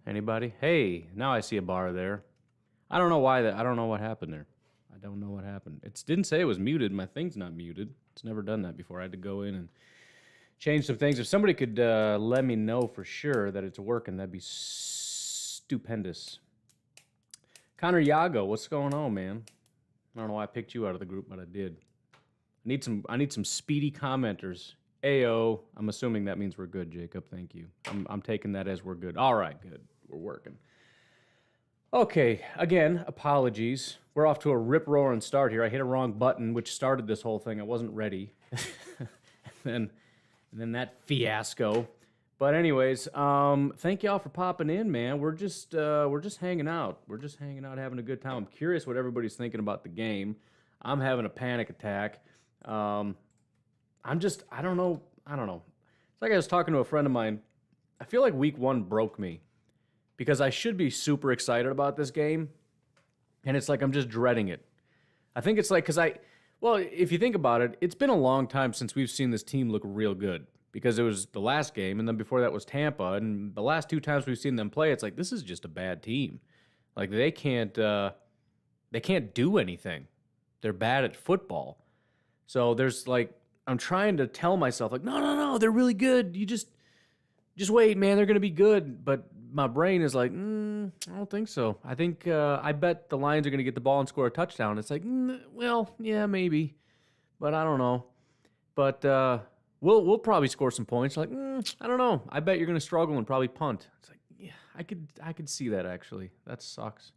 Anybody? Hey, now I see a bar there. I don't know why that. I don't know what happened there. I don't know what happened. It didn't say it was muted. My thing's not muted. It's never done that before. I had to go in and change some things. If somebody could let me know for sure that it's working, that'd be stupendous. Connor Yago, what's going on, man? I don't know why I picked you out of the group, but I did. I need some speedy commenters. Ayo, I'm assuming that means we're good, Jacob. Thank you. I'm taking that as we're good. All right, good. We're working. Okay, again, apologies. We're off to a rip-roaring start here. I hit a wrong button, which started this whole thing. I wasn't ready. and then that fiasco. But anyways, thank y'all for popping in, man. We're just hanging out. We're just hanging out, having a good time. I'm curious what everybody's thinking about the game. I'm having a panic attack. I don't know. It's like I was talking to a friend of mine. I feel like week one broke me because I should be super excited about this game. And it's like I'm just dreading it. I think it's like, well, if you think about it, it's been a long time since we've seen this team look real good because it was the last game. And then before that was Tampa. And the last two times we've seen them play, it's like, this is just a bad team. Like they can't do anything. They're bad at football. So there's like, I'm trying to tell myself like, no, they're really good. You just wait, man. They're going to be good. But my brain is like, I don't think so. I think I bet the Lions are going to get the ball and score a touchdown. It's like, well, yeah, maybe, but I don't know. But we'll probably score some points. Like, I don't know. I bet you're going to struggle and probably punt. It's like, yeah, I could see that actually. That sucks.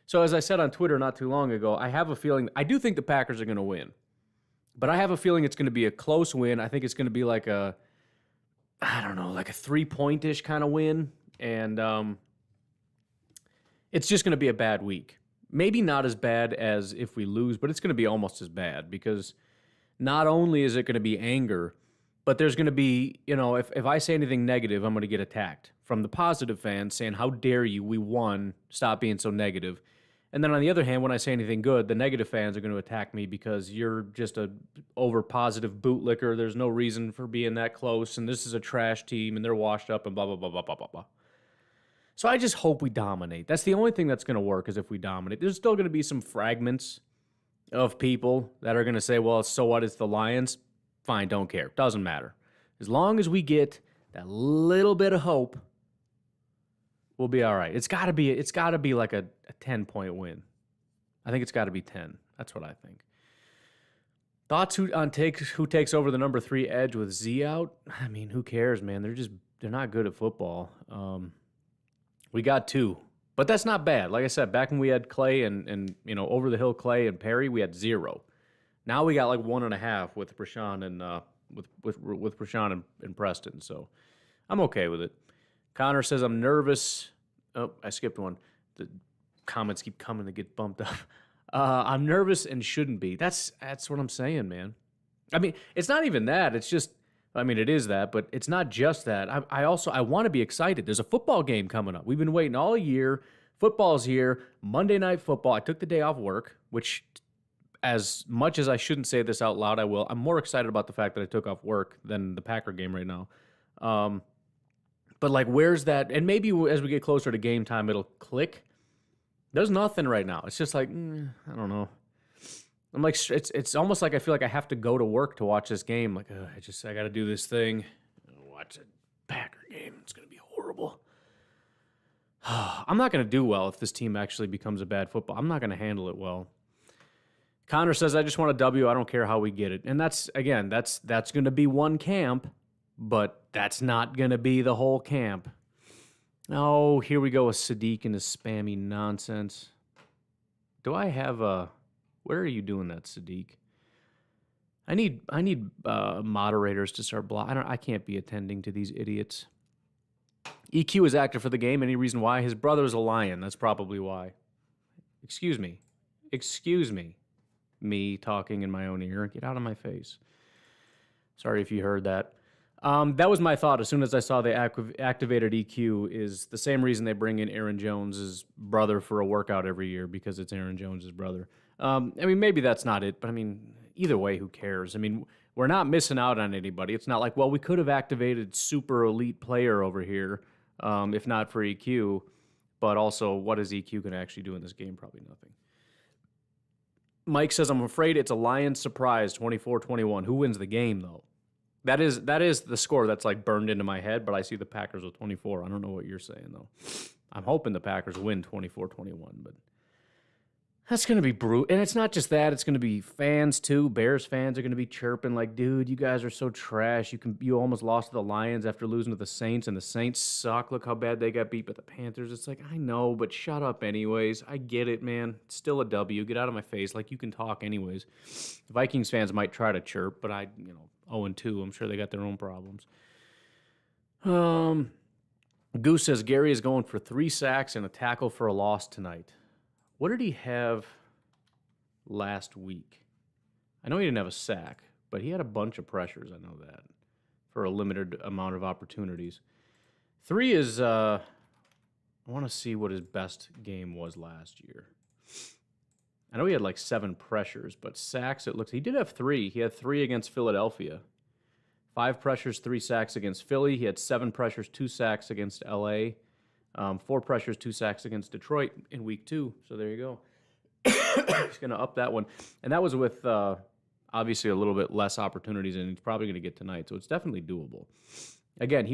So as I said on Twitter not too long ago, I have a feeling I do think the Packers are going to win. But I have a feeling it's going to be a close win. I think it's going to be like a 3-point-ish kind of win. And it's just going to be a bad week. Maybe not as bad as if we lose, but it's going to be almost as bad because not only is it going to be anger, but there's going to be, if I say anything negative, I'm going to get attacked from the positive fans saying, how dare you, we won, stop being so negative. And then on the other hand, when I say anything good, the negative fans are going to attack me because you're just a over-positive bootlicker. There's no reason for being that close, and this is a trash team, and they're washed up, and blah, blah, blah, blah, blah, blah, blah. So I just hope we dominate. That's the only thing that's going to work is if we dominate. There's still going to be some fragments of people that are going to say, well, so what, it's the Lions? Fine, don't care. Doesn't matter. As long as we get that little bit of hope, we'll be all right. It's got to be like a 10-point win. I think it's got to be 10. That's what I think. Thoughts who takes over the number 3 edge with Z out? I mean, who cares, man? They're not good at football. We got 2, but that's not bad. Like I said, back when we had Clay and over the hill Clay and Perry, we had 0. Now we got like 1.5 with Rashawn and with Rashawn and Preston. So I'm okay with it. Connor says, I'm nervous. Oh, I skipped one. The comments keep coming to get bumped up. I'm nervous and shouldn't be. That's what I'm saying, man. I mean, it's not even that. It's just, it is that, but it's not just that. I want to be excited. There's a football game coming up. We've been waiting all year. Football's here. Monday Night Football. I took the day off work, which as much as I shouldn't say this out loud, I will. I'm more excited about the fact that I took off work than the Packer game right now. But like, where's that? And maybe as we get closer to game time, it'll click. There's nothing right now. It's just like, I don't know. I'm like, it's almost like I feel like I have to go to work to watch this game. Like, I got to do this thing. Watch a Packer game. It's going to be horrible. I'm not going to do well if this team actually becomes a bad football. I'm not going to handle it well. Connor says, I just want a W. I don't care how we get it. And that's going to be one camp. But that's not going to be the whole camp. Oh, here we go with Sadiq and his spammy nonsense. Do I have a... Where are you doing that, Sadiq? I need moderators to start blocking. I can't be attending to these idiots. EQ is active for the game. Any reason why? His brother's a Lion. That's probably why. Excuse me. Me talking in my own ear. Get out of my face. Sorry if you heard that. That was my thought as soon as I saw they activated EQ is the same reason they bring in Aaron Jones' brother for a workout every year because it's Aaron Jones' brother. Maybe that's not it, but either way, who cares? We're not missing out on anybody. It's not like, well, we could have activated super elite player over here. if not for EQ. But also, what is EQ going to actually do in this game? Probably nothing. Mike says, I'm afraid it's a Lions surprise, 24-21. Who wins the game, though? That is the score that's like burned into my head, but I see the Packers with 24. I don't know what you're saying, though. I'm hoping the Packers win 24-21, but that's going to be brutal. And it's not just that. It's going to be fans, too. Bears fans are going to be chirping like, dude, you guys are so trash. You almost lost to the Lions after losing to the Saints, and the Saints suck. Look how bad they got beat by the Panthers. It's like, I know, but shut up anyways. I get it, man. It's still a W. Get out of my face. Like, you can talk anyways. Vikings fans might try to chirp, but 0-2. I'm sure they got their own problems. Goose says Gary is going for 3 sacks and a tackle for a loss tonight. What did he have last week? I know he didn't have a sack, but he had a bunch of pressures. I know that for a limited amount of opportunities. 3 is, I want to see what his best game was last year. I know he had like 7 pressures, but sacks, it looks, he did have 3. He had 3 against Philadelphia. 5 pressures, 3 sacks against Philly. He had 7 pressures, 2 sacks against LA. 4 pressures, 2 sacks against Detroit in week 2. So there you go. He's going to up that one. And that was with obviously a little bit less opportunities, and he's probably going to get tonight. So it's definitely doable. Again,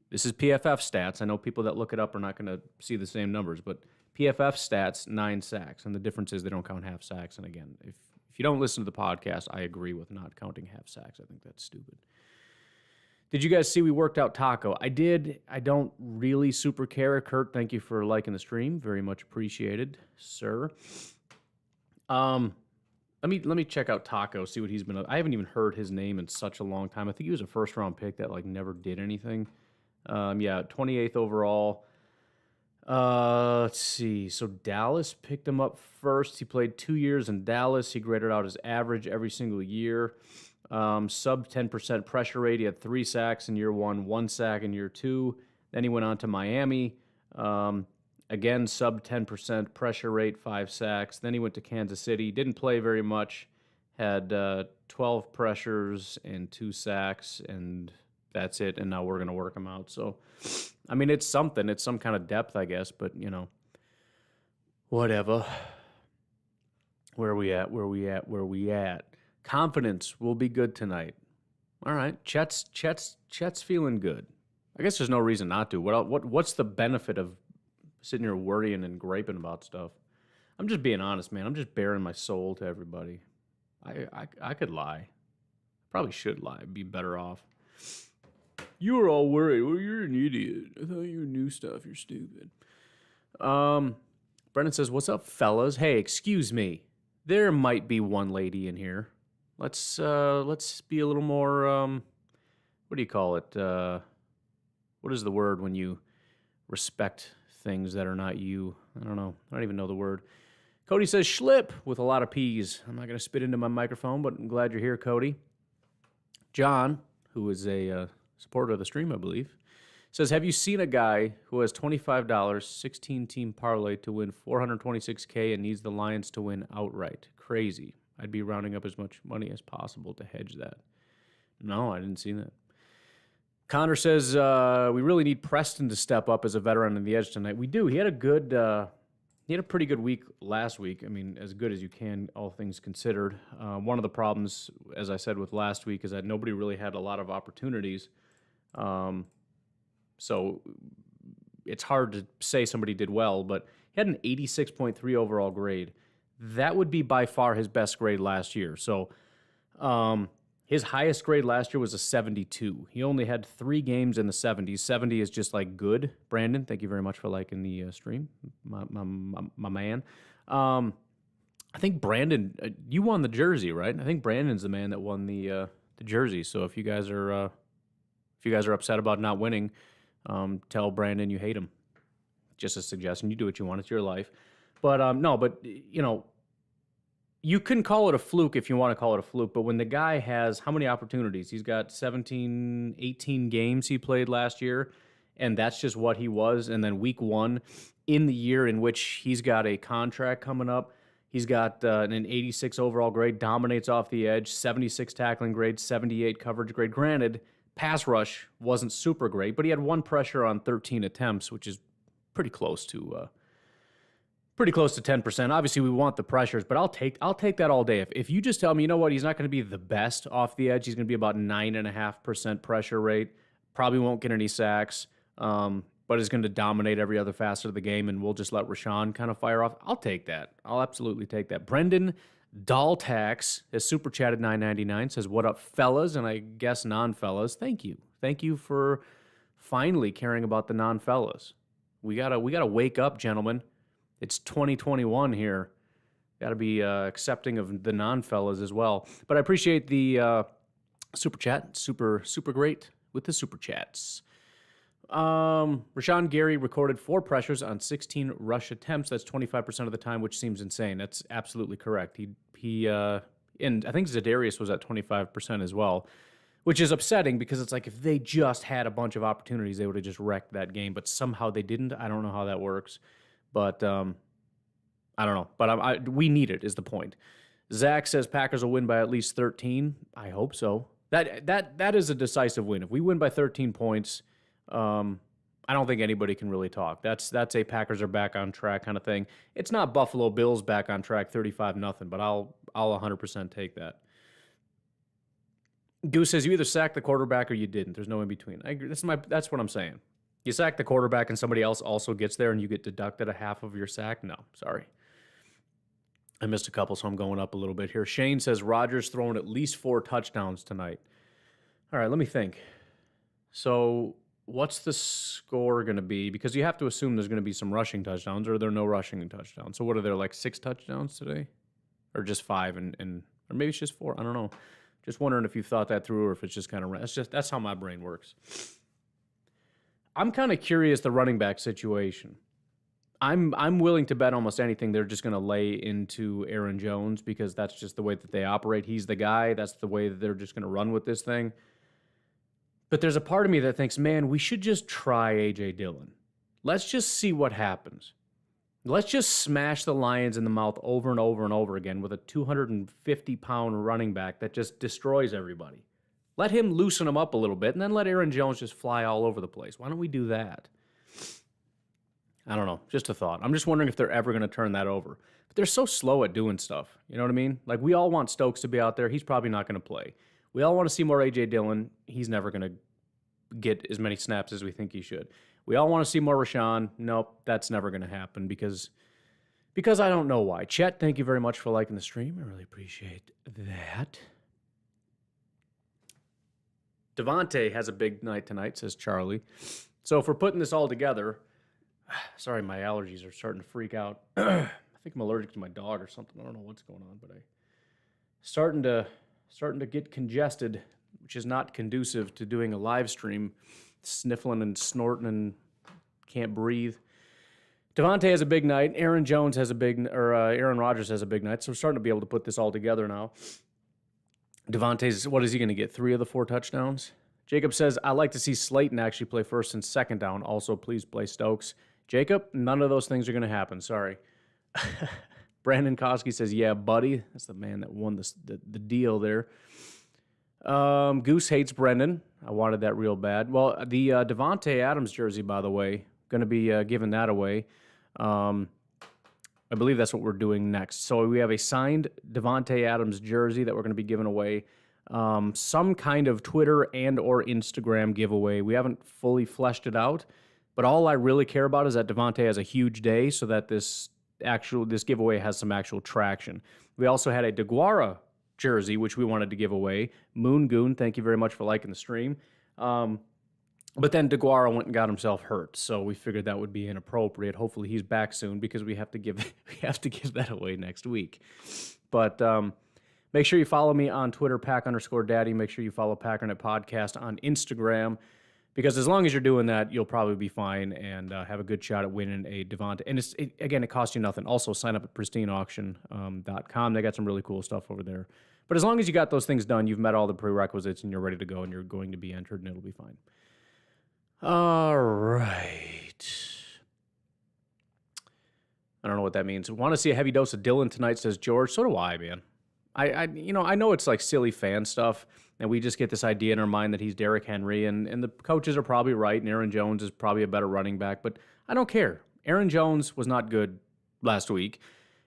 this is PFF stats. I know people that look it up are not going to see the same numbers, but PFF stats, 9 sacks. And the difference is they don't count half sacks. And again, if you don't listen to the podcast, I agree with not counting half sacks. I think that's stupid. Did you guys see we worked out Taco? I did. I don't really super care. Kurt, thank you for liking the stream. Very much appreciated, sir. Let me check out Taco, see what he's been up. I haven't even heard his name in such a long time. I think he was a first-round pick that like never did anything. 28th overall. Let's see. So Dallas picked him up first. He played 2 years in Dallas. He graded out his average every single year. Sub 10% pressure rate. He had 3 sacks in year 1, 1 sack in year 2. Then he went on to Miami. Again, sub 10% pressure rate, 5 sacks. Then he went to Kansas City. Didn't play very much. Had 12 pressures and 2 sacks, and that's it. And now we're going to work him out. So, I mean, it's something. It's some kind of depth, I guess. But, whatever. Where are we at? Confidence will be good tonight. All right, Chet's feeling good. I guess there's no reason not to. What's the benefit of sitting here worrying and griping about stuff? I'm just being honest, man. I'm just bearing my soul to everybody. I could lie. Probably should lie. Be better off. You were all worried. Well, you're an idiot. I thought you knew stuff. You're stupid. Brendan says, "What's up, fellas? Hey, excuse me. There might be one lady in here. Let's be a little more, what do you call it? What is the word when you respect things that are not you? I don't know. I don't even know the word. Cody says schlip with a lot of P's. I'm not going to spit into my microphone, but I'm glad you're here, Cody. John, who is a supporter of the stream, I believe, says, have you seen a guy who has $25, 16-team parlay to win $426K and needs the Lions to win outright? Crazy. I'd be rounding up as much money as possible to hedge that. No, I didn't see that. Connor says, we really need Preston to step up as a veteran on the edge tonight. We do. He had a pretty good week last week. I mean, as good as you can, all things considered. One of the problems, as I said with last week, is that nobody really had a lot of opportunities. So it's hard to say somebody did well, but he had an 86.3 overall grade. That would be by far his best grade last year. So his highest grade last year was a 72. He only had 3 games in the 70s. 70 is just like good. Brandon, thank you very much for liking the stream, my man. I think Brandon, you won the jersey, right? I think Brandon's the man that won the jersey. So if you guys are upset about not winning, tell Brandon you hate him. Just a suggestion. You do what you want. It's your life. But no, but you can call it a fluke if you want to call it a fluke. But when the guy has how many opportunities? He's got 17, 18 games he played last year, and that's just what he was. And then week 1 in the year in which he's got a contract coming up, he's got an 86 overall grade, dominates off the edge, 76 tackling grade, 78 coverage grade. Granted, pass rush wasn't super great, but he had 1 pressure on 13 attempts, which is pretty close to 10%. Obviously, we want the pressures, but I'll take that all day. If you just tell me, you know what, he's not going to be the best off the edge. He's going to be about 9.5% pressure rate. Probably won't get any sacks, but is going to dominate every other facet of the game, and we'll just let Rashaan kind of fire off. I'll take that. I'll absolutely take that. Brendan Daltax has super chatted $9.99, says, "What up, fellas?" And I guess non-fellas. Thank you. Thank you for finally caring about the non-fellas. We gotta wake up, gentlemen. It's 2021 here. Got to be accepting of the non-fellas as well. But I appreciate the super chat. Super great with the super chats. Rashaan Gary recorded 4 pressures on 16 rush attempts. That's 25% of the time, which seems insane. That's absolutely correct. He and I think Zadarius was at 25% as well, which is upsetting because it's like if they just had a bunch of opportunities, they would have just wrecked that game. But somehow they didn't. I don't know how that works. But I don't know. But we need it is the point. Zach says Packers will win by at least 13. I hope so. That is a decisive win. If we win by 13 points, I don't think anybody can really talk. That's a Packers are back on track kind of thing. It's not Buffalo Bills back on track 35-0, but I'll 100% take that. Goose says you either sacked the quarterback or you didn't. There's no in between. I agree. That's what I'm saying. You sack the quarterback and somebody else also gets there and you get deducted a half of your sack? No, sorry. I missed a couple, so I'm going up a little bit here. Shane says Rodgers throwing at least 4 touchdowns tonight. All right, let me think. So what's the score going to be? Because you have to assume there's going to be some rushing touchdowns, or there are no rushing touchdowns. So what are there, like 6 touchdowns today? Or just 5 or maybe it's just 4? I don't know. Just wondering if you thought that through or if it's just kind of that's how my brain works. I'm kind of curious the running back situation. I'm willing to bet almost anything they're just going to lay into Aaron Jones because that's just the way that they operate. He's the guy. That's the way that they're just going to run with this thing. But there's a part of me that thinks, man, we should just try A.J. Dillon. Let's just see what happens. Let's just smash the Lions in the mouth over and over and over again with a 250-pound running back that just destroys everybody. Let him loosen them up a little bit, and then let Aaron Jones just fly all over the place. Why don't we do that? I don't know. Just a thought. I'm just wondering if they're ever going to turn that over. But they're so slow at doing stuff. You know what I mean? Like, we all want Stokes to be out there. He's probably not going to play. We all want to see more A.J. Dillon. He's never going to get as many snaps as we think he should. We all want to see more Rashaan. Nope, that's never going to happen because I don't know why. Chet, thank you very much for liking the stream. I really appreciate that. Devontae has a big night tonight, says Charlie. So if we're putting this all together, sorry, my allergies are starting to freak out. I think I'm allergic to my dog or something. I don't know what's going on, but I'm starting to get congested, which is not conducive to doing a live stream, sniffling and snorting and can't breathe. Devontae has a big night. Aaron Rodgers has a big night. So we're starting to be able to put this all together now. Devontae's, what is he going to get? 3 of the 4 touchdowns? Jacob says, I like to see Slayton actually play first and second down. Also, please play Stokes. Jacob, none of those things are going to happen. Sorry. Brandon Koski says, yeah, buddy. That's the man that won the deal there. Goose hates Brendan. I wanted that real bad. Well, the Davante Adams jersey, by the way, going to be giving that away. I believe that's what we're doing next. So we have a signed Davante Adams jersey that we're going to be giving away. Some kind of Twitter and or Instagram giveaway. We haven't fully fleshed it out, but all I really care about is that Davante has a huge day so that this giveaway has some actual traction. We also had a DeGuara jersey, which we wanted to give away. Moon Goon, thank you very much for liking the stream. But then DeGuara went and got himself hurt, so we figured that would be inappropriate. Hopefully he's back soon because we have to give that away next week. But make sure you follow me on Twitter, Pack_Daddy. Make sure you follow Packernet Podcast on Instagram, because as long as you're doing that, you'll probably be fine and have a good shot at winning a Devontae. And it costs you nothing. Also, sign up at pristineauction.com. They got some really cool stuff over there. But as long as you got those things done, you've met all the prerequisites and you're ready to go and you're going to be entered and it'll be fine. All right. I don't know what that means. Want to see a heavy dose of Dylan tonight, says George. So do I, man. I know it's like silly fan stuff, and we just get this idea in our mind that he's Derrick Henry, and the coaches are probably right, and Aaron Jones is probably a better running back, but I don't care. Aaron Jones was not good last week.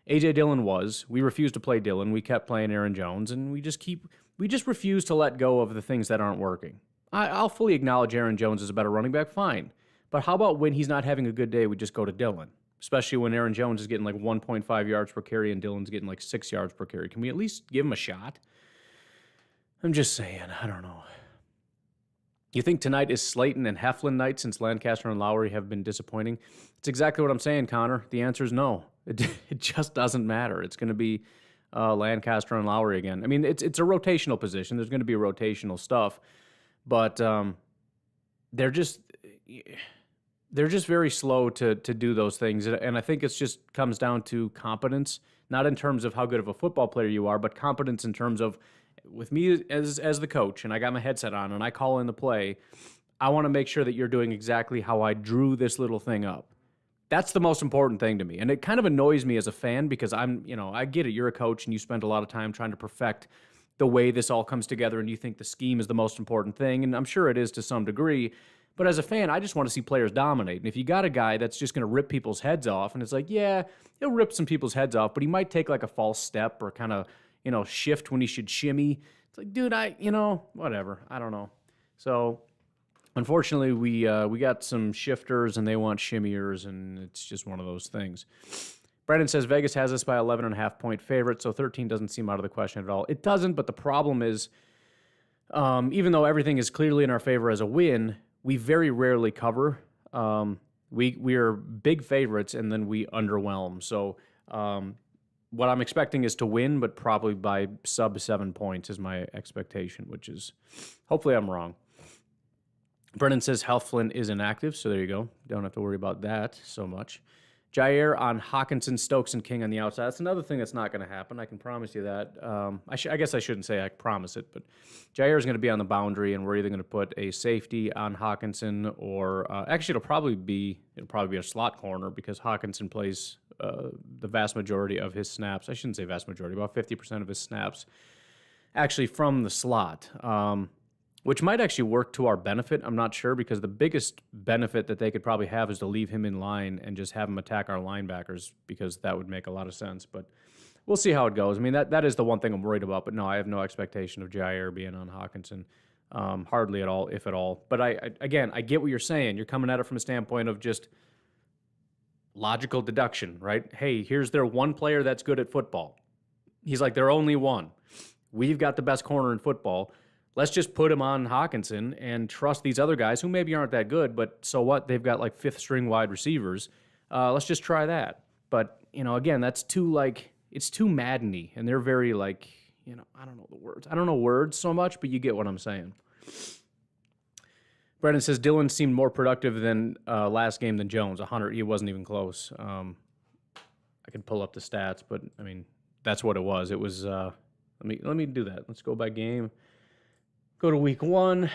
A.J. Dillon was. We refused to play Dillon. We kept playing Aaron Jones, and we just refuse to let go of the things that aren't working. I'll fully acknowledge Aaron Jones is a better running back, fine. But how about when he's not having a good day, we just go to Dillon? Especially when Aaron Jones is getting like 1.5 yards per carry and Dillon's getting like 6 yards per carry. Can we at least give him a shot? I'm just saying, I don't know. You think tonight is Slayton and Heflin night since Lancaster and Lowry have been disappointing? It's exactly what I'm saying, Connor. The answer is no. It just doesn't matter. It's going to be Lancaster and Lowry again. I mean, it's a rotational position. There's going to be rotational stuff, but they're just very slow to do those things, and I think it just comes down to competence, not in terms of how good of a football player you are, but competence in terms of, with me as the coach, and I got my headset on and I call in the play, I want to make sure that you're doing exactly how I drew this little thing up. That's the most important thing to me. And it kind of annoys me as a fan because I get it. You're a coach and you spend a lot of time trying to perfect the way this all comes together, and you think the scheme is the most important thing. And I'm sure it is to some degree. But as a fan, I just want to see players dominate. And if you got a guy that's just going to rip people's heads off, and it's like, yeah, he'll rip some people's heads off, but he might take like a false step or kind of, shift when he should shimmy. It's like, dude, whatever. I don't know. So unfortunately, we got some shifters and they want shimmiers, and it's just one of those things. Brandon says Vegas has us by 11.5 point favorite, so 13 doesn't seem out of the question at all. It doesn't, but the problem is, even though everything is clearly in our favor as a win, we very rarely cover. We are big favorites, and then we underwhelm. So what I'm expecting is to win, but probably by sub 7 points is my expectation, which is, hopefully I'm wrong. Brennan says Heflin is inactive, so there you go. Don't have to worry about that so much. Jair on Hawkinson, Stokes, and King on the outside. That's another thing that's not going to happen. I can promise you that. I guess I shouldn't say I promise it, but Jair is going to be on the boundary, and we're either going to put a safety on Hawkinson or actually it'll probably be a slot corner because Hawkinson plays the vast majority of his snaps. I shouldn't say vast majority, about 50% of his snaps actually from the slot. Which might actually work to our benefit. I'm not sure, because the biggest benefit that they could probably have is to leave him in line and just have him attack our linebackers, because that would make a lot of sense. But we'll see how it goes. I mean, that is the one thing I'm worried about. But no, I have no expectation of Jair being on Hawkinson. Hardly at all, if at all. But I get what you're saying. You're coming at it from a standpoint of just logical deduction, right? Hey, here's their one player that's good at football. He's like their only one. We've got the best corner in football. Let's just put him on Hawkinson and trust these other guys who maybe aren't that good, but so what? They've got like fifth-string wide receivers. Let's just try that. But, again, that's it's too Madden-y, and they're very I don't know the words. I don't know words so much, but you get what I'm saying. Brendan says Dillon seemed more productive than last game than Jones. 100, he wasn't even close. I could pull up the stats, but, I mean, that's what it was. It was, let me do that. Let's go by game. Go to week 1.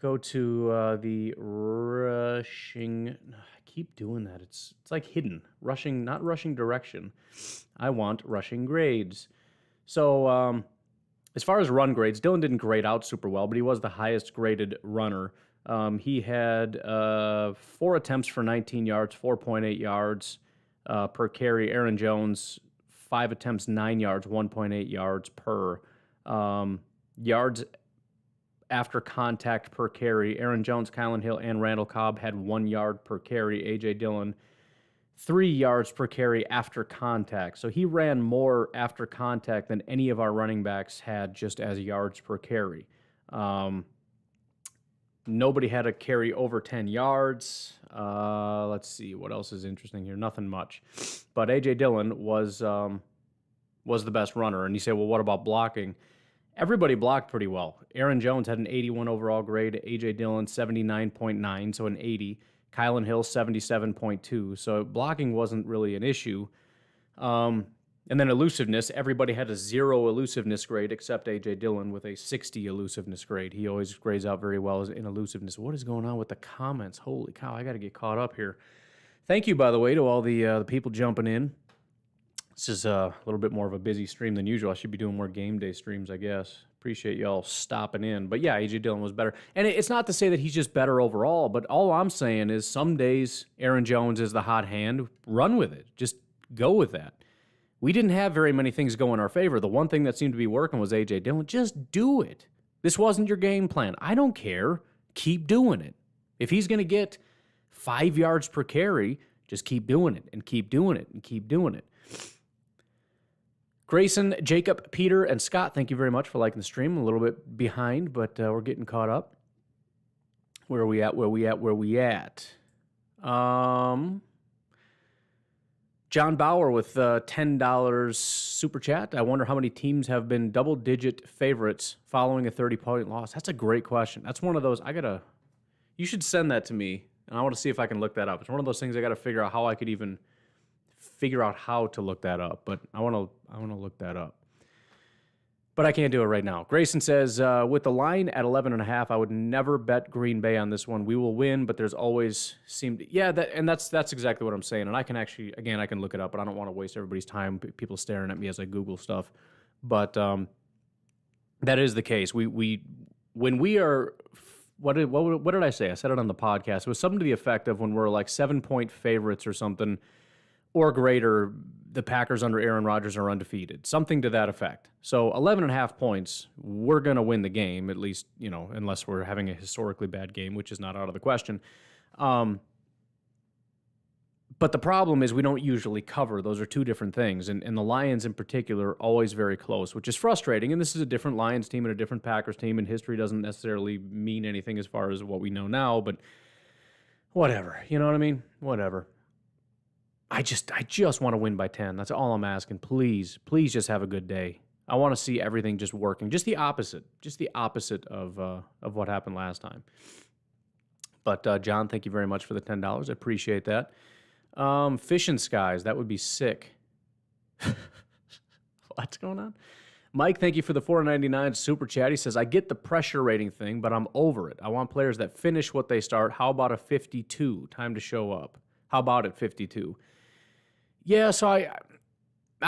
Go to the rushing. I keep doing that. It's like hidden. Rushing, not rushing direction. I want rushing grades. So as far as run grades, Dillon didn't grade out super well, but he was the highest graded runner. He had 4 attempts for 19 yards, 4.8 yards per carry. Aaron Jones, 5 attempts, 9 yards, 1.8 yards per. Yards after contact per carry. Aaron Jones, Kylan Hill, and Randall Cobb had 1 yard per carry. A.J. Dillon, 3 yards per carry after contact. So he ran more after contact than any of our running backs had just as yards per carry. Nobody had a carry over 10 yards. Let's see, what else is interesting here? Nothing much. But A.J. Dillon was the best runner. And you say, well, what about blocking? Everybody blocked pretty well. Aaron Jones had an 81 overall grade. A.J. Dillon, 79.9, so an 80. Kylan Hill, 77.2. So blocking wasn't really an issue. And then elusiveness, everybody had a 0 elusiveness grade except A.J. Dillon with a 60 elusiveness grade. He always grades out very well in elusiveness. What is going on with the comments? Holy cow, I got to get caught up here. Thank you, by the way, to all the people jumping in. This is a little bit more of a busy stream than usual. I should be doing more game day streams, I guess. Appreciate y'all stopping in. But yeah, A.J. Dillon was better. And it's not to say that he's just better overall, but all I'm saying is some days Aaron Jones is the hot hand. Run with it. Just go with that. We didn't have very many things go in our favor. The one thing that seemed to be working was A.J. Dillon. Just do it. This wasn't your game plan. I don't care. Keep doing it. If he's going to get 5 yards per carry, just keep doing it and keep doing it and keep doing it. Grayson, Jacob, Peter, and Scott, thank you very much for liking the stream. I'm a little bit behind, but we're getting caught up. Where are we at? John Bauer with $10 super chat. I wonder how many teams have been double-digit favorites following a 30-point loss. That's a great question. That's one of those, you should send that to me, and I want to see if I can look that up. It's one of those things I got to figure out how I could even figure out how to look that up, but I want to look that up. But I can't do it right now. Grayson says, with the line at 11.5, I would never bet Green Bay on this one. We will win, but there's always that's exactly what I'm saying. And I can actually, again, I can look it up, but I don't want to waste everybody's time, people staring at me as I Google stuff. But that is the case. When we are, what did I say? I said it on the podcast. It was something to the effect of when we're like 7-point favorites or something, or greater, the Packers under Aaron Rodgers are undefeated. Something to that effect. So 11.5 points, we're going to win the game, at least, unless we're having a historically bad game, which is not out of the question. But the problem is we don't usually cover. Those are two different things. And the Lions in particular are always very close, which is frustrating. And this is a different Lions team and a different Packers team, and history doesn't necessarily mean anything as far as what we know now, but whatever. You know what I mean? Whatever. I just want to win by 10. That's all I'm asking. Please just have a good day. I want to see everything just working. Just the opposite of what happened last time. But John, thank you very much for the $10. I appreciate that. Fish and Skies, that would be sick. What's going on? Mike, thank you for the $4.99 super chat. He says, I get the pressure rating thing, but I'm over it. I want players that finish what they start. How about a 52? Time to show up. How about it, 52? Yeah, so I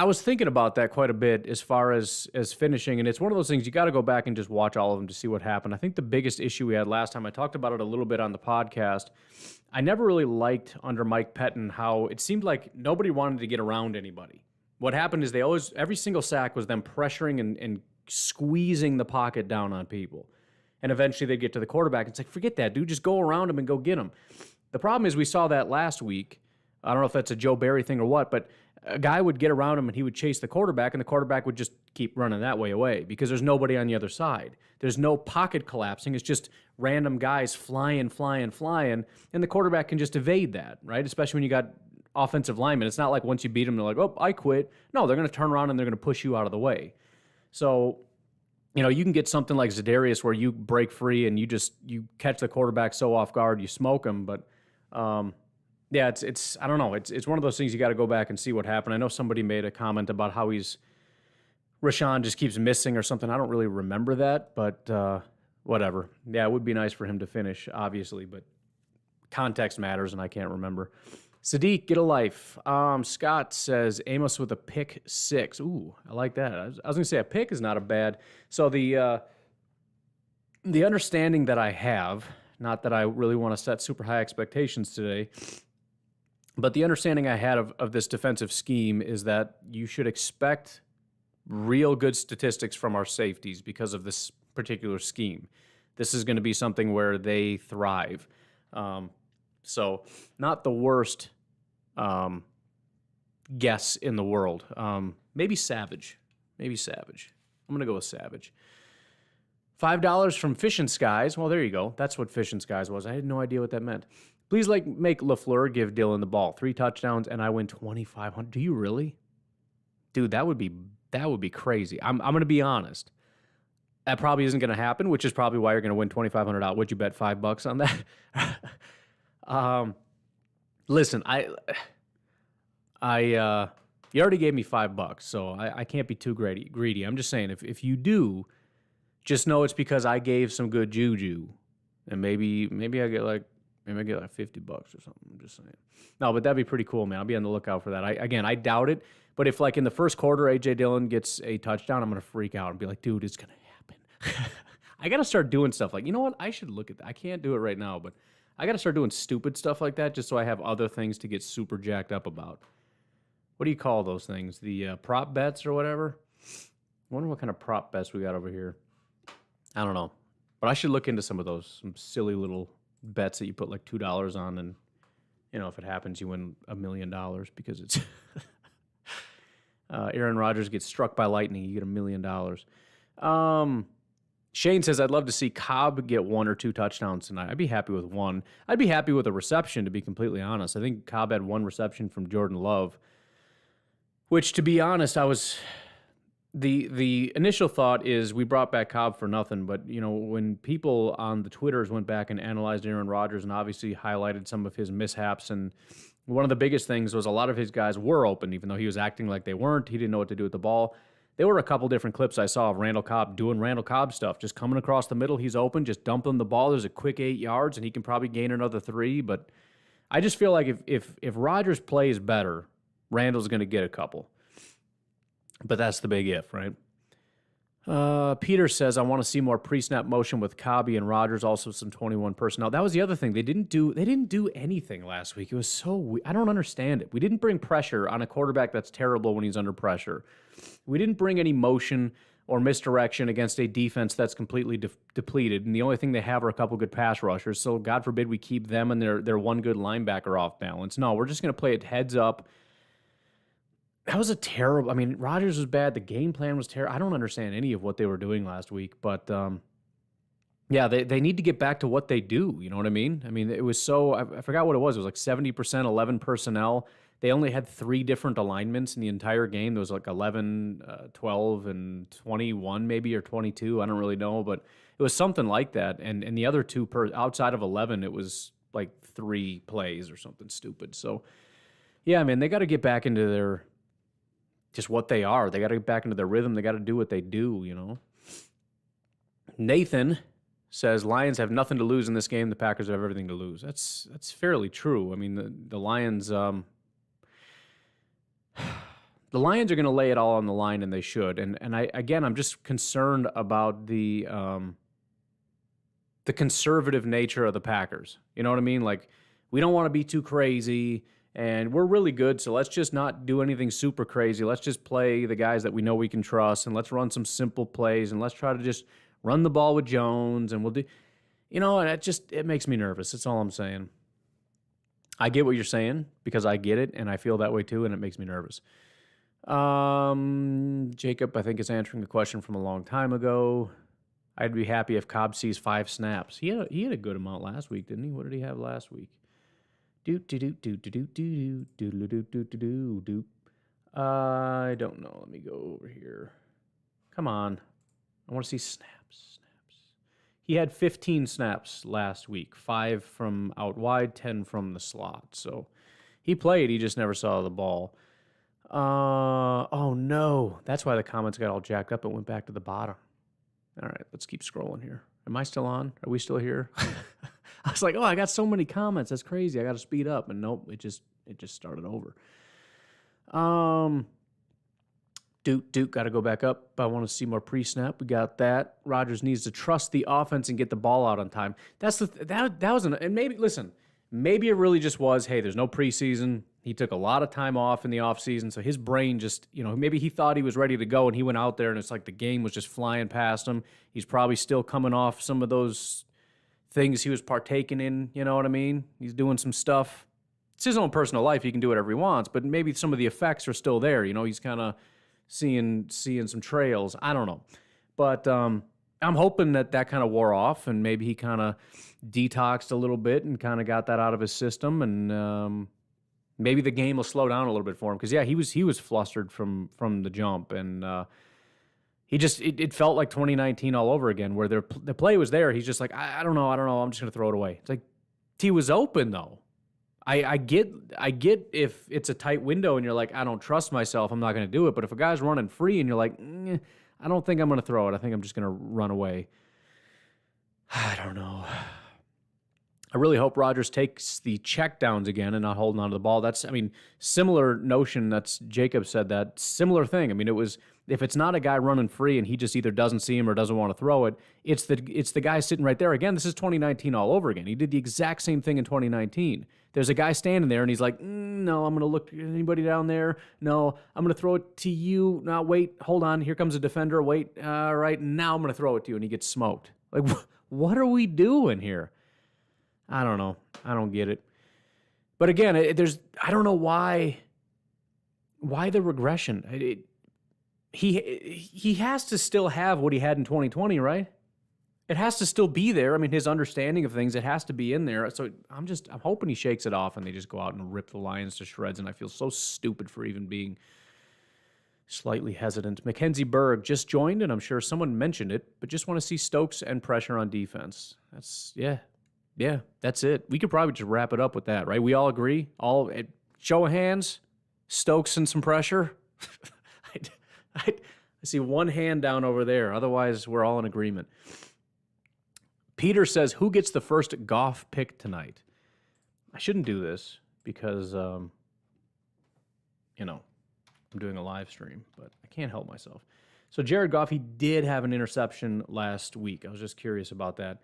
was thinking about that quite a bit as far as finishing, and it's one of those things you got to go back and just watch all of them to see what happened. I think the biggest issue we had last time, I talked about it a little bit on the podcast. I never really liked under Mike Pettin how it seemed like nobody wanted to get around anybody. What happened is every single sack was them pressuring and squeezing the pocket down on people. And eventually they'd get to the quarterback and it's like, forget that, dude, just go around him and go get him. The problem is we saw that last week. I don't know if that's a Joe Barry thing or what, but a guy would get around him and he would chase the quarterback, and the quarterback would just keep running that way away because there's nobody on the other side. There's no pocket collapsing. It's just random guys flying, and the quarterback can just evade that, right? Especially when you got offensive linemen. It's not like once you beat them, they're like, oh, I quit. No, they're going to turn around and they're going to push you out of the way. So, you can get something like Za'Darius where you break free and you catch the quarterback so off guard, you smoke him, but yeah, it's I don't know. It's one of those things you got to go back and see what happened. I know somebody made a comment about how Rashawn just keeps missing or something. I don't really remember that, but whatever. Yeah, it would be nice for him to finish, obviously, but context matters, and I can't remember. Sadiq, get a life. Scott says Amos with a pick 6. Ooh, I like that. I was going to say a pick is not a bad. So the understanding that I have, not that I really want to set super high expectations today, but the understanding I had of this defensive scheme is that you should expect real good statistics from our safeties because of this particular scheme. This is going to be something where they thrive. So not the worst guess in the world. Maybe Savage. I'm going to go with Savage. $5 from Fish and Skies. Well, there you go. That's what Fish and Skies was. I had no idea what that meant. Please make LaFleur give Dillon the ball. 3 touchdowns, and I win $2,500. Do you really? Dude, that would be crazy. I'm going to be honest. That probably isn't going to happen, which is probably why you're going to win $2,500. Would you bet $5 on that? Listen, you already gave me $5, so I can't be too greedy. I'm just saying, if you do, just know it's because I gave some good juju, and maybe I get like $50 or something. I'm just saying. No, but that'd be pretty cool, man. I'll be on the lookout for that. I doubt it, but if like in the first quarter AJ Dillon gets a touchdown, I'm gonna freak out and be like, dude, it's gonna happen. I got to start doing stuff like, you know what? I should look at that. I can't do it right now, but I got to start doing stupid stuff like that just so I have other things to get super jacked up about. What do you call those things? The prop bets or whatever? I wonder what kind of prop bets we got over here. I don't know. But I should look into some of those, some silly little bets that you put like $2 on, and if it happens, you win $1 million because it's Aaron Rodgers gets struck by lightning, you get $1 million. Shane says, I'd love to see Cobb get 1 or 2 touchdowns tonight. I'd be happy with 1. I'd be happy with a reception, to be completely honest. I think Cobb had 1 reception from Jordan Love, which, to be honest, the initial thought is we brought back Cobb for nothing, but when people on the Twitters went back and analyzed Aaron Rodgers and obviously highlighted some of his mishaps, and one of the biggest things was a lot of his guys were open, even though he was acting like they weren't. He didn't know what to do with the ball. There were a couple different clips I saw of Randall Cobb doing Randall Cobb stuff, just coming across the middle. He's open, just dumping the ball. There's a quick 8 yards, and he can probably gain another 3. But I just feel like if Rodgers plays better, Randall's going to get a couple. But that's the big if, right? Peter says, I want to see more pre-snap motion with Cobby and Rodgers, also some 21 personnel. That was the other thing. They didn't do anything last week. It was so I don't understand it. We didn't bring pressure on a quarterback that's terrible when he's under pressure. We didn't bring any motion or misdirection against a defense that's completely depleted, and the only thing they have are a couple good pass rushers. So God forbid we keep them and their one good linebacker off balance. No, we're just going to play it heads up. That was a terrible. I mean, Rodgers was bad. The game plan was terrible. I don't understand any of what they were doing last week, but yeah, they need to get back to what they do. You know what I mean? I mean, it was so. I forgot what it was. It was like 70%, 11 personnel. They only had 3 different alignments in the entire game. There was like 11, 12, and 21 maybe, or 22. I don't really know, but it was something like that. And the other 2 outside of 11, it was like 3 plays or something stupid. So yeah, man, they got to get back into their. Just what they are. They got to get back into their rhythm. They got to do what they do, Nathan says, Lions have nothing to lose in this game. The Packers have everything to lose. That's fairly true. I mean, the Lions... the Lions are going to lay it all on the line, and they should. And I'm just concerned about the conservative nature of the Packers. You know what I mean? Like, we don't want to be too crazy... And we're really good, so let's just not do anything super crazy. Let's just play the guys that we know we can trust, and let's run some simple plays, and let's try to just run the ball with Jones, and we'll do... and it makes me nervous. That's all I'm saying. I get what you're saying, because I get it, and I feel that way too, and it makes me nervous. Jacob, I think, is answering a question from a long time ago. I'd be happy if Cobb sees 5 snaps. He had a good amount last week, didn't he? What did he have last week? I don't know. Let me go over here. Come on. I want to see snaps. He had 15 snaps last week, 5 from out wide, 10 from the slot. So he played. He just never saw the ball. Oh, no. That's why the comments got all jacked up and went back to the bottom. All right, let's keep scrolling here. Am I still on? Are we still here? I was like, I got so many comments. That's crazy. I got to speed up. And nope, it just started over. Duke got to go back up. I want to see more pre-snap. We got that. Rodgers needs to trust the offense and get the ball out on time. That's that was and maybe maybe it really just was, hey, there's no preseason. He took a lot of time off in the offseason, so his brain just, maybe he thought he was ready to go, and he went out there, and it's like the game was just flying past him. He's probably still coming off some of those things he was partaking in, you know what I mean? He's doing some stuff. It's his own personal life. He can do whatever he wants, but maybe some of the effects are still there. He's kind of seeing some trails. I don't know. But I'm hoping that kind of wore off, and maybe he kind of detoxed a little bit and kind of got that out of his system, and maybe the game will slow down a little bit for him. Because, yeah, he was flustered from the jump, and it felt like 2019 all over again, where the play was there. He's just like, I don't know. I'm just going to throw it away. It's like, he was open, though. I get if it's a tight window and you're like, I don't trust myself, I'm not going to do it. But if a guy's running free and you're like, I don't think I'm going to throw it. I think I'm just going to run away. I don't know. I really hope Rodgers takes the checkdowns again and not holding on to the ball. That's, similar notion. That's Jacob said that similar thing. It was, if it's not a guy running free and he just either doesn't see him or doesn't want to throw it, it's the guy sitting right there. Again, this is 2019 all over again. He did the exact same thing in 2019. There's a guy standing there and he's like, no, I'm going to look at anybody down there. No, I'm going to throw it to you. No, wait, hold on. Here comes a defender. Wait, all right, now I'm going to throw it to you. And he gets smoked. Like, what are we doing here? I don't know. I don't get it. But again, I don't know why the regression. He has to still have what he had in 2020, right? It has to still be there. His understanding of things, it has to be in there. So I'm hoping he shakes it off and they just go out and rip the Lions to shreds. And I feel so stupid for even being slightly hesitant. Mackenzie Berg just joined, and I'm sure someone mentioned it, but just want to see Stokes and pressure on defense. Yeah, that's it. We could probably just wrap it up with that, right? We all agree? Show of hands, Stokes and some pressure. I see one hand down over there. Otherwise, we're all in agreement. Peter says, who gets the first Goff pick tonight? I shouldn't do this because, I'm doing a live stream, but I can't help myself. So Jared Goff, he did have an interception last week. I was just curious about that.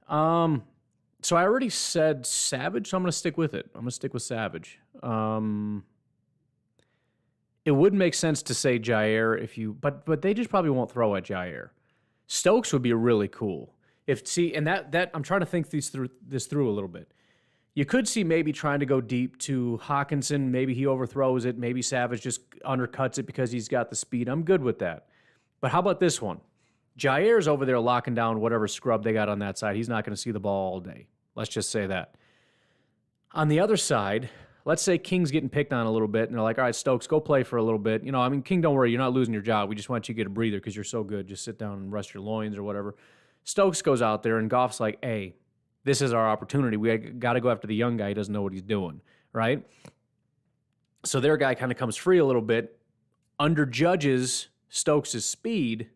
So I already said Savage, so I'm going to stick with it. I'm going to stick with Savage. It would make sense to say Jair but they just probably won't throw at Jair. Stokes would be really cool. I'm trying to think this through a little bit. You could see maybe trying to go deep to Hawkinson. Maybe he overthrows it. Maybe Savage just undercuts it because he's got the speed. I'm good with that. But how about this one? Jair's over there locking down whatever scrub they got on that side. He's not going to see the ball all day. Let's just say that. On the other side, let's say King's getting picked on a little bit, and they're like, all right, Stokes, go play for a little bit. King, don't worry, you're not losing your job. We just want you to get a breather because you're so good. Just sit down and rest your loins or whatever. Stokes goes out there, and Goff's like, hey, this is our opportunity. We got to go after the young guy. He doesn't know what he's doing, right? So their guy kind of comes free a little bit, underjudges Stokes' speed.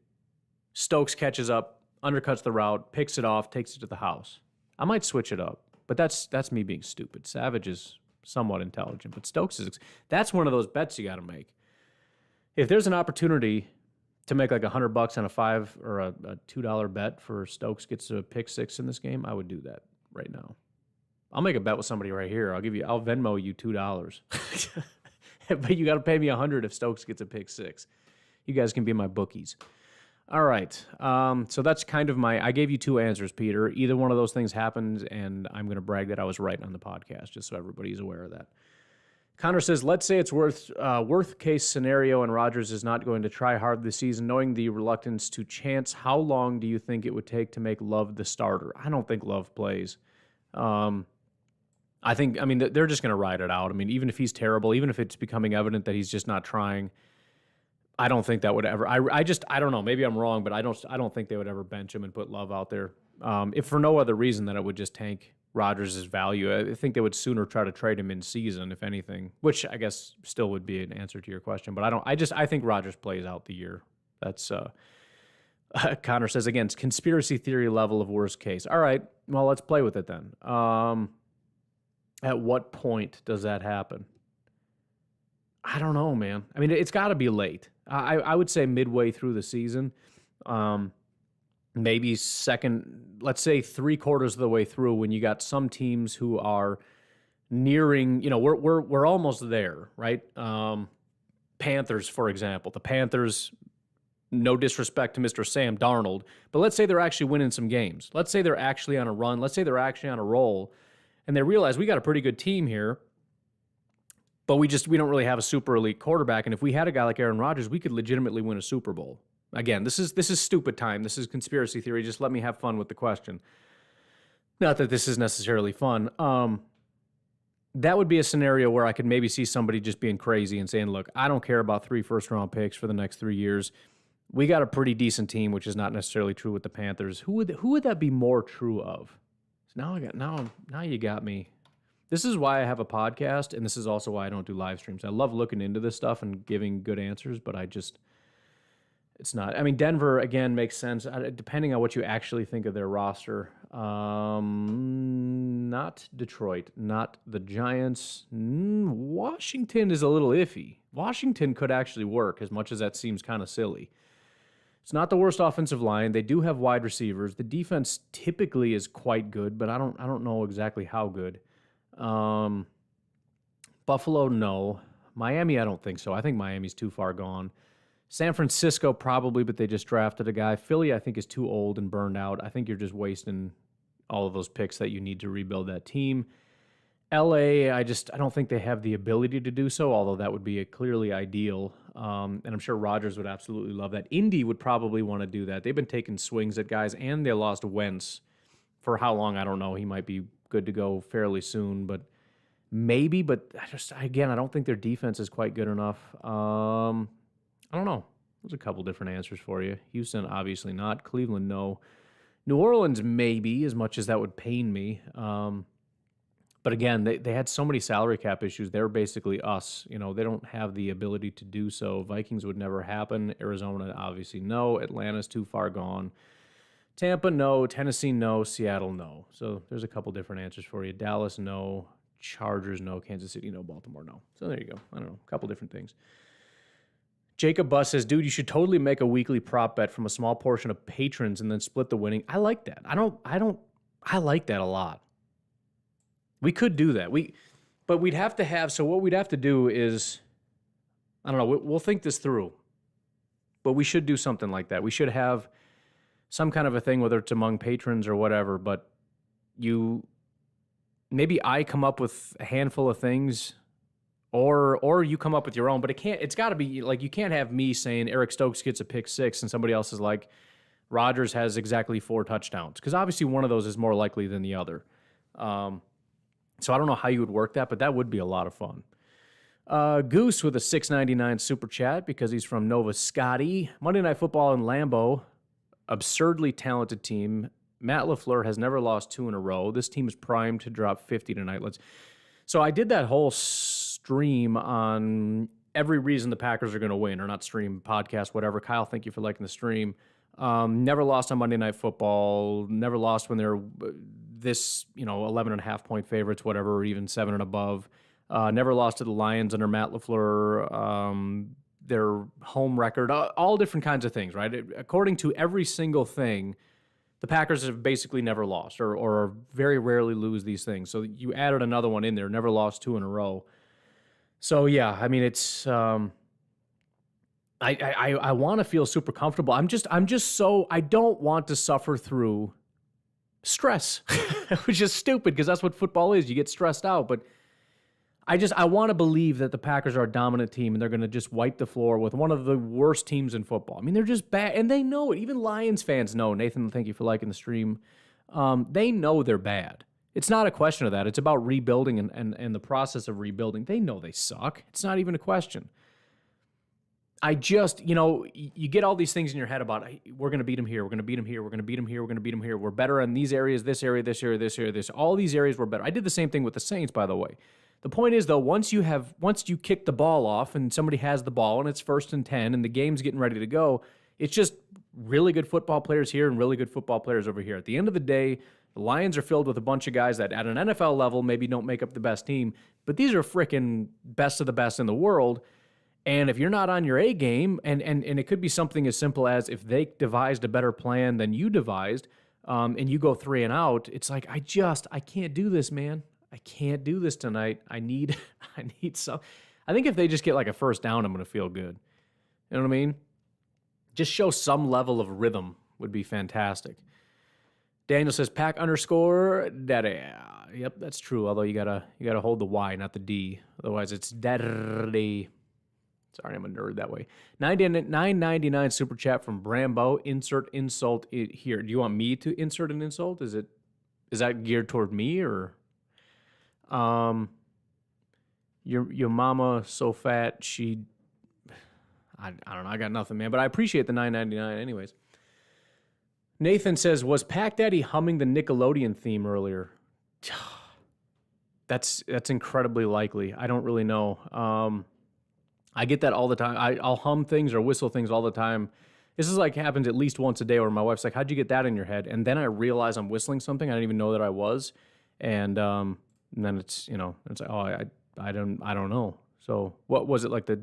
Stokes catches up, undercuts the route, picks it off, takes it to the house. I might switch it up, but that's me being stupid. Savage is somewhat intelligent, but Stokes that's one of those bets you got to make. If there's an opportunity to make like $100 on a $5 or a $2 bet for Stokes gets a pick six in this game, I would do that right now. I'll make a bet with somebody right here. I'll Venmo you $2. But you got to pay me $100 if Stokes gets a pick six. You guys can be my bookies. All right. So that's kind of I gave you two answers, Peter. Either one of those things happened, and I'm going to brag that I was right on the podcast, just so everybody's aware of that. Connor says, let's say it's worst case scenario and Rodgers is not going to try hard this season, knowing the reluctance to chance. How long do you think it would take to make Love the starter? I don't think Love plays. I think they're just going to ride it out. Even if he's terrible, even if it's becoming evident that he's just not trying, I don't think that would ever. I don't know. Maybe I'm wrong, but I don't think they would ever bench him and put Love out there. If for no other reason than it would just tank Rodgers' value. I think they would sooner try to trade him in season, if anything, which I guess still would be an answer to your question. But I think Rodgers plays out the year. That's Connor says again, it's conspiracy theory level of worst case. All right, well, let's play with it then. At what point does that happen? I don't know, man. It's got to be late. I would say midway through the season. Maybe second, let's say 3/4 of the way through, when you got some teams who are nearing, we're almost there, right? Panthers, for example. The Panthers, no disrespect to Mr. Sam Darnold, but let's say they're actually winning some games. Let's say they're actually on a run. Let's say they're actually on a roll, and they realize we got a pretty good team here, but we don't really have a super elite quarterback. And if we had a guy like Aaron Rodgers, we could legitimately win a Super Bowl. Again, this is stupid time. This is conspiracy theory. Just let me have fun with the question. Not that this is necessarily fun. That would be a scenario where I could maybe see somebody just being crazy and saying, look, I don't care about 3 first-round picks for the next 3 years. We got a pretty decent team, which is not necessarily true with the Panthers. Who would that be more true of? So now you got me. This is why I have a podcast, and this is also why I don't do live streams. I love looking into this stuff and giving good answers, but It's not. I mean, Denver, again, makes sense, depending on what you actually think of their roster. Not Detroit, not the Giants. Washington is a little iffy. Washington could actually work, as much as that seems kind of silly. It's not the worst offensive line. They do have wide receivers. The defense typically is quite good, but I don't know exactly how good. Buffalo, no. Miami, I don't think so. I think Miami's too far gone. San Francisco, probably, but they just drafted a guy. Philly, I think, is too old and burned out. I think you're just wasting all of those picks that you need to rebuild that team. LA, I don't think they have the ability to do so, although that would be clearly ideal. And I'm sure Rodgers would absolutely love that. Indy would probably want to do that. They've been taking swings at guys, and they lost Wentz. For how long, I don't know. He might be good to go fairly soon, but maybe. But I don't think their defense is quite good enough. I don't know. There's a couple different answers for you. Houston, obviously not. Cleveland, no. New Orleans, maybe, as much as that would pain me. But again, they had so many salary cap issues. They're basically us. They don't have the ability to do so. Vikings would never happen. Arizona, obviously, no. Atlanta's too far gone. Tampa, no. Tennessee, no. Seattle, no. So there's a couple different answers for you. Dallas, no. Chargers, no. Kansas City, no. Baltimore, no. So there you go. I don't know. A couple different things. Jacob Buss says, dude, you should totally make a weekly prop bet from a small portion of patrons and then split the winning. I like that. I like that a lot. We could do that. But we'd have to have, so what we'd have to do is, I don't know, we'll think this through. But we should do something like that. We should have some kind of a thing, whether it's among patrons or whatever, but maybe I come up with a handful of things, or you come up with your own, but it's got to be, like, you can't have me saying Eric Stokes gets a pick six and somebody else is like, Rodgers has exactly 4 touchdowns, because obviously one of those is more likely than the other. So I don't know how you would work that, but that would be a lot of fun. Goose with a $6.99 super chat because he's from Nova Scotia. Monday Night Football in Lambeau, absurdly talented team. Matt LaFleur has never lost 2 in a row. This team is primed to drop 50 tonight. So I did that whole stream on every reason the Packers are going to win, or not stream, podcast, whatever. Kyle, thank you for liking the stream. Never lost on Monday Night Football. Never lost when they're this, 11.5 point favorites, whatever, or even 7 and above. Never lost to the Lions under Matt LaFleur. Their home record, all different kinds of things, right? According to every single thing, the Packers have basically never lost, or very rarely lose these things. So you added another one in there, never lost 2 in a row. So yeah, I mean, it's I want to feel super comfortable. I'm just so, I don't want to suffer through stress, which is stupid because that's what football is. You get stressed out, but I want to believe that the Packers are a dominant team and they're going to just wipe the floor with one of the worst teams in football. I mean, they're just bad, and they know it. Even Lions fans know. Nathan, thank you for liking the stream. They know they're bad. It's not a question of that. It's about rebuilding and the process of rebuilding. They know they suck. It's not even a question. I just, you get all these things in your head about, hey, we're going to beat them here, we're going to beat them here, we're going to beat them here, we're going to beat them here. We're better in these areas, this area, this area, this area, this. All these areas were better. I did the same thing with the Saints, by the way. The point is, though, once you kick the ball off and somebody has the ball and it's 1st and 10 and the game's getting ready to go, it's just really good football players here and really good football players over here. At the end of the day, the Lions are filled with a bunch of guys that at an NFL level maybe don't make up the best team, but these are freaking best of the best in the world. And if you're not on your A game, and it could be something as simple as if they devised a better plan than you devised, and you go 3 and out, it's like, I can't do this, man. I can't do this tonight. I need some. I think if they just get like a first down, I'm going to feel good. You know what I mean? Just show some level of rhythm would be fantastic. Daniel says, Pack _ daddy. Yep, that's true. Although you gotta hold the Y, not the D. Otherwise, it's daddy. Sorry, I'm a nerd that way. $9.99 super chat from Brambo. Insert insult here. Do you want me to insert an insult? Is that geared toward me, or your mama so fat she, I don't know. I got nothing, man. But I appreciate the $9.99 anyways. Nathan says, was Pac Daddy humming the Nickelodeon theme earlier? That's incredibly likely. I don't really know. I get that all the time. I'll hum things or whistle things all the time This is like happens at least once a day where my wife's like, how'd you get that in your head? And then I realize I'm whistling something. I didn't even know that I was. And then it's, it's like, oh, I don't know. So what was it like the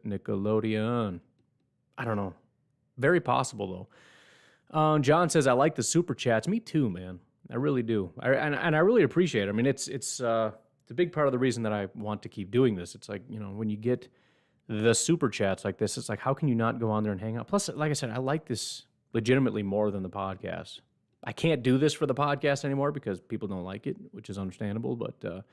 Nickelodeon? I don't know. Very possible though. John says, I like the super chats. Me too, man. I really do. And I really appreciate it. I mean, it's a big part of the reason that I want to keep doing this. It's like, when you get the super chats like this, it's like, how can you not go on there and hang out? Plus, like I said, I like this legitimately more than the podcast. I can't do this for the podcast anymore because people don't like it, which is understandable. But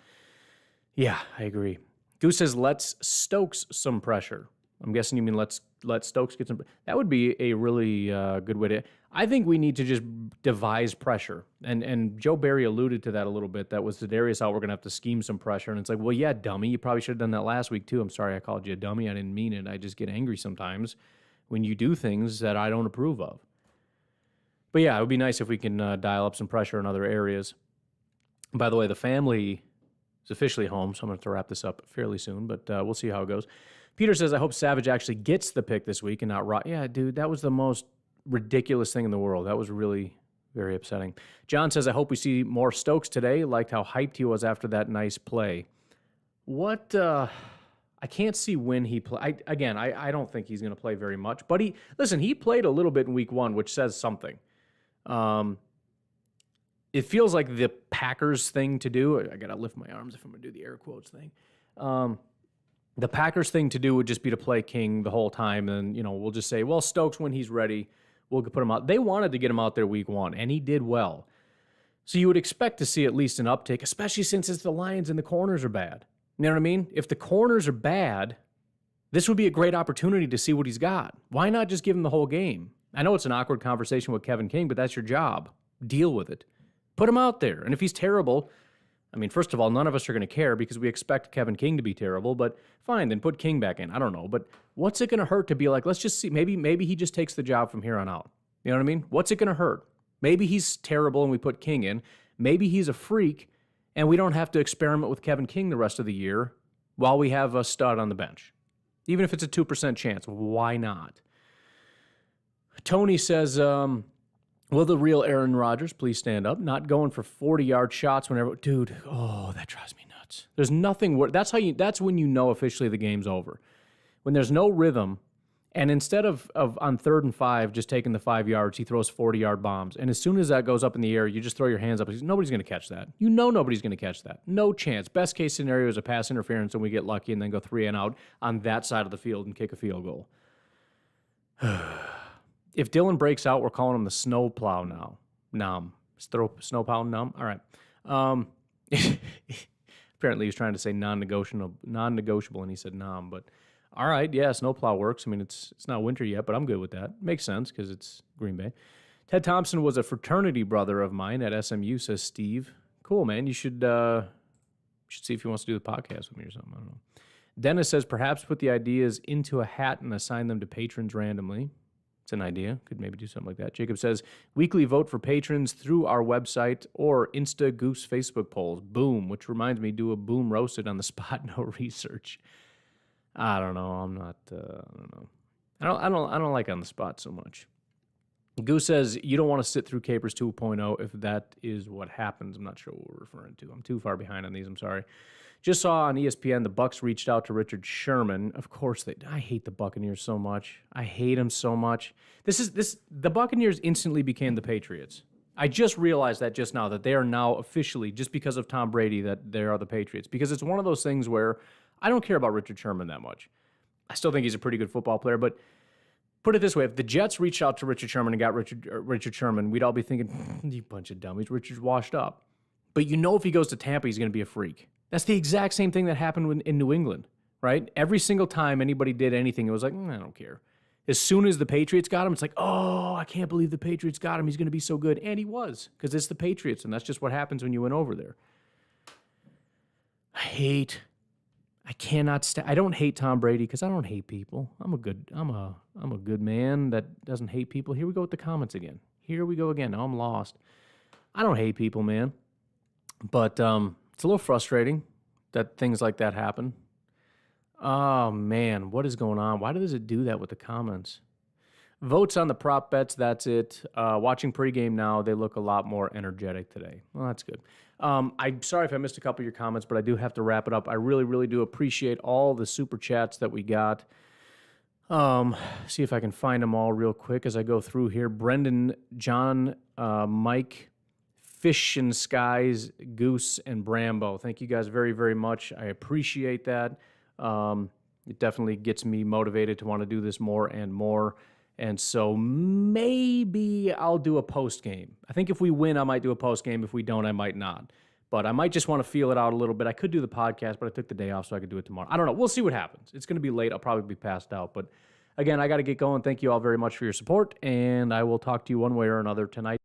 yeah, I agree. Goose says, let's Stokes some pressure. I'm guessing you mean let Stokes get some. That would be a really good way to. I think we need to just devise pressure. And Joe Barry alluded to that a little bit. That was Darius out. We're gonna have to scheme some pressure. And it's like, well, yeah, dummy. You probably should have done that last week too. I'm sorry I called you a dummy. I didn't mean it. I just get angry sometimes when you do things that I don't approve of. But yeah, it would be nice if we can dial up some pressure in other areas. By the way, the family is officially home, so I'm going to have to wrap this up fairly soon, but we'll see how it goes. Peter says, I hope Savage actually gets the pick this week and not Rock. Yeah, dude, that was the most ridiculous thing in the world. That was really very upsetting. John says, I hope we see more Stokes today. Liked how hyped he was after that nice play. What, I can't see when he play. I don't think he's going to play very much, but he played a little bit in week 1, which says something. It feels like the Packers thing to do. I got to lift my arms if I'm going to do the air quotes thing. The Packers thing to do would just be to play King the whole time. And, we'll just say, well, Stokes, when he's ready, we'll put him out. They wanted to get him out there week 1, and he did well. So you would expect to see at least an uptick, especially since it's the Lions and the corners are bad. You know what I mean? If the corners are bad, this would be a great opportunity to see what he's got. Why not just give him the whole game? I know it's an awkward conversation with Kevin King, but that's your job. Deal with it. Put him out there. And if he's terrible, I mean, first of all, none of us are going to care because we expect Kevin King to be terrible, but fine, then put King back in. I don't know. But what's it going to hurt to be like, let's just see, maybe he just takes the job from here on out. You know what I mean? What's it going to hurt? Maybe he's terrible and we put King in. Maybe he's a freak and we don't have to experiment with Kevin King the rest of the year while we have a stud on the bench. Even if it's a 2% chance, why not? Tony says, will the real Aaron Rodgers please stand up? Not going for 40-yard shots whenever. Dude, that drives me nuts. There's nothing worse. That's when you know officially the game's over. When there's no rhythm, and instead of on 3rd and 5 just taking the 5 yards, he throws 40-yard bombs. And as soon as that goes up in the air, you just throw your hands up. Nobody's going to catch that. Nobody's going to catch that. No chance. Best case scenario is a pass interference and we get lucky and then go 3 and out on that side of the field and kick a field goal. If Dylan breaks out, we're calling him the snowplow now. Nom. Snowplow Nom? All right. Apparently he's trying to say non-negotiable, and he said nom. But all right, yeah, snowplow works. I mean, it's not winter yet, but I'm good with that. Makes sense because it's Green Bay. Ted Thompson was a fraternity brother of mine at SMU, says Steve. Cool, man. You should see if he wants to do the podcast with me or something. I don't know. Dennis says, perhaps put the ideas into a hat and assign them to patrons randomly. It's an idea. Could maybe do something like that. Jacob says, weekly vote for patrons through our website or Insta Goose Facebook polls. Boom. Which reminds me, do a boom roasted on the spot, no research. I don't know. I don't know. I don't like on the spot so much. Goose says, you don't want to sit through Capers 2.0 if that is what happens. I'm not sure what we're referring to. I'm too far behind on these. I'm sorry. Just saw on ESPN the Bucs reached out to Richard Sherman. Of course they. I hate the Buccaneers so much. I hate them so much. The Buccaneers instantly became the Patriots. I just realized that just now, that they are now officially, just because of Tom Brady, that they are the Patriots. Because it's one of those things where I don't care about Richard Sherman that much. I still think he's a pretty good football player, but put it this way, if the Jets reached out to Richard Sherman and got Richard Sherman, we'd all be thinking, you bunch of dummies, Richard's washed up. But if he goes to Tampa, he's going to be a freak. That's the exact same thing that happened in New England, right? Every single time anybody did anything, it was like, I don't care. As soon as the Patriots got him, it's like, oh, I can't believe the Patriots got him. He's going to be so good. And he was, because it's the Patriots, and that's just what happens when you went over there. I don't hate Tom Brady because I don't hate people. I'm a good man that doesn't hate people. Here we go with the comments again. Here we go again. Now I'm lost. I don't hate people, man. But it's a little frustrating that things like that happen. Oh, man, what is going on? Why does it do that with the comments? Votes on the prop bets, that's it. Watching pregame now, they look a lot more energetic today. Well, that's good. I'm sorry if I missed a couple of your comments, but I do have to wrap it up. I really, really do appreciate all the super chats that we got. See if I can find them all real quick as I go through here. Brendan, John, Mike, Fish and Skies, Goose, and Brambo. Thank you guys very, very much. I appreciate that. It definitely gets me motivated to want to do this more and more. And so maybe I'll do a post game. I think if we win, I might do a post game. If we don't, I might not. But I might just want to feel it out a little bit. I could do the podcast, but I took the day off so I could do it tomorrow. I don't know. We'll see what happens. It's going to be late. I'll probably be passed out. But again, I got to get going. Thank you all very much for your support, and I will talk to you one way or another tonight.